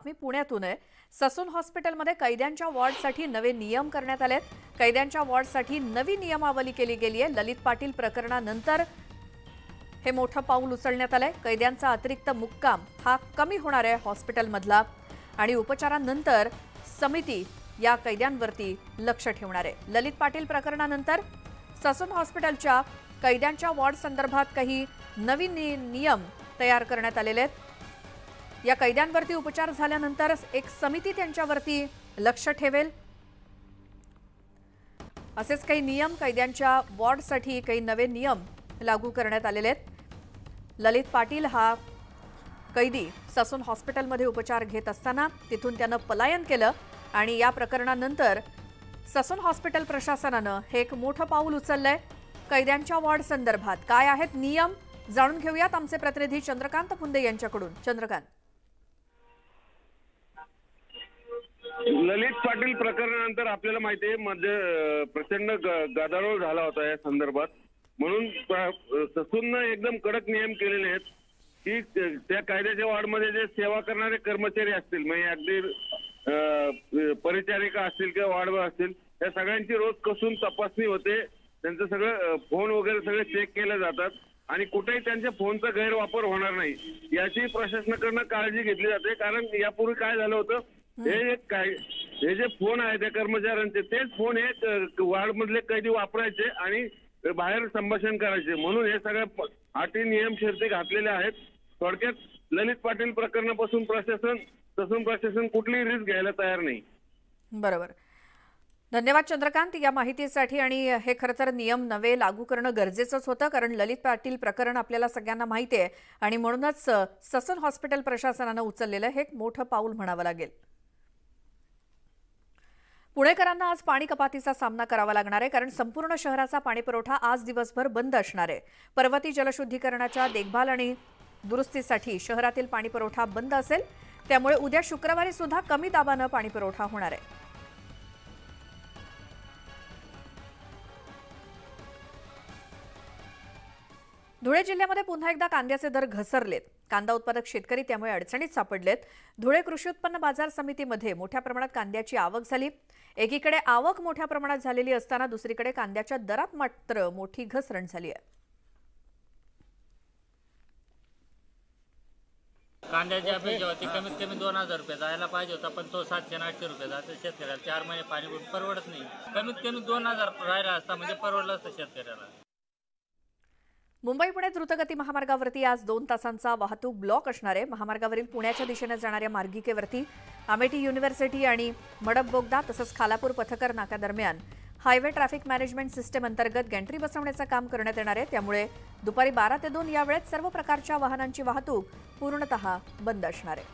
बातमी पुण्यातून आहे। ससून हॉस्पिटलमध्ये कैद्यांच्या वॉर्डसाठी नवे नियम करण्यात आलेत। कैद्यांच्या वॉर्डसाठी नवी नियमावली केली गेली आहे। ललित पाटील प्रकरणानंतर हे मोठं पाऊल उचलण्यात आलंय। कैद्यांचा अतिरिक्त मुक्काम हा कमी होणार आहे हॉस्पिटलमधला आणि उपचारानंतर समिती या कैद्यांवरती लक्ष ठेवणार आहे। ललित पाटील प्रकरणानंतर ससून हॉस्पिटलच्या कैद्यांच्या वॉर्ड संदर्भात काही नवीन नियम तयार करण्यात आलेले आहेत। या कैद्यांवरती उपचार झाल्यानंतर एक समिती त्यांच्यावरती लक्ष ठेवेल। असेच काही नियम कैद्यांच्या वॉर्डसाठी काही नवे नियम लागू करण्यात आलेले आहेत। ललित पाटील हा कैदी ससून हॉस्पिटलमध्ये उपचार घेत असताना तिथून त्यानं पलायन केलं आणि या प्रकरणानंतर ससून हॉस्पिटल प्रशासनानं हे एक मोठं पाऊल उचललंय। कैद्यांच्या वॉर्ड संदर्भात काय आहेत नियम जाणून घेऊयात आमचे प्रतिनिधी चंद्रकांत फुंदे यांच्याकडून। चंद्रकांत, ललित पाटील प्रकरणानंतर आपल्याला माहिती आहे मध्ये प्रचंड गदारोळ झाला होता या संदर्भात, म्हणून ससूननं एकदम कडक नियम केलेले आहेत की त्या कायद्याच्या वॉर्डमध्ये जे सेवा करणारे कर्मचारी असतील, म्हणजे अगदी परिचारिका असतील किंवा वॉर्डवर असतील, त्या सगळ्यांची रोज कसून तपासणी होते। त्यांचं सगळं फोन वगैरे सगळे चेक केले जातात आणि कुठेही त्यांच्या फोनचा गैरवापर होणार नाही याची प्रशासनाकडनं काळजी घेतली जाते। कारण यापूर्वी काय झालं होतं, हे जे फोन आहे त्या कर्मचाऱ्यांचे तेच फोन हे वॉर्डमधले कैदी वापरायचे आणि बाहेर संभाषण करायचे, म्हणून हे सगळे अटी नियम शर्ती घातलेले आहेत। थोडक्यात ललित पाटील प्रकरणापासून ससून प्रशासन कुठलीही रिस्क घ्यायला तयार नाही। बरोबर, धन्यवाद चंद्रकांत या माहितीसाठी। आणि हे खरं तर नियम नवे लागू करणं गरजेचंच होतं, कारण ललित पाटील प्रकरण आपल्याला सगळ्यांना माहिती आहे आणि म्हणूनच ससून हॉस्पिटल प्रशासनानं उचललेलं हे एक मोठं पाऊल म्हणावं लागेल। पुणेकरांना आज पाणी कपातीचा सामना करावा लागणार आहे, कारण संपूर्ण शहराचा पाणीपुरवठा आज दिवसभर बंद असणार आहे। पर्वती जलशुद्धीकरणाच्या देखभाल आणि दुरुस्तीसाठी शहरातील पाणीपुरवठा बंद असेल, त्यामुळे उद्या शुक्रवारी सुद्धा कमी दाबानं पाणीपुरवठा होणार आहे। धुळे जिल्ह्यामध्ये पुन्हा एकदा कांद्याचे दर घसरलेत। कांदा उत्पादक शेतकरी त्यामुळे अडचणीत सापडलेत। धुळे कृषी उत्पन्न बाजार समितीमध्ये मोठ्या प्रमाणात कांद्याची आवक झाली। एकीकडे आवक मोठ्या प्रमाणात झालेली असताना दुसरीकडे कांद्याच्या दरात मात्र मोठी घसरण झाली आहे। कांद्याची अपेक्षा होती कमीत कमी 2000 रुपये जायला पाहिजे होता, पण तो 700-800 रुपये जातो शेतकऱ्याला। 4 महिने पाणी परवडत नाही। कमीत कमी 2000 राहिला असता म्हणजे परवडलं असतं शेतकऱ्याला। मुंबई पुणे द्रुतगती महामार्गावरती आज 2 तासांचा वाहतूक ब्लॉक असणार आहे। महामार्गावरील पुण्याच्या दिशेने जाणाऱ्या मार्गिकेवरती अमेठी युनिव्हर्सिटी आणि मडप बोगदा तसंच खालापूर पथकर नाका दरम्यान हायवे ट्रॅफिक मॅनेजमेंट सिस्टम अंतर्गत गॅन्ट्री बसवण्याचं काम करण्यात येणार आहे। त्यामुळे दुपारी 12 ते 2 या वेळेत सर्व प्रकारच्या वाहनांची वाहतूक पूर्णतः बंद असणार आहे।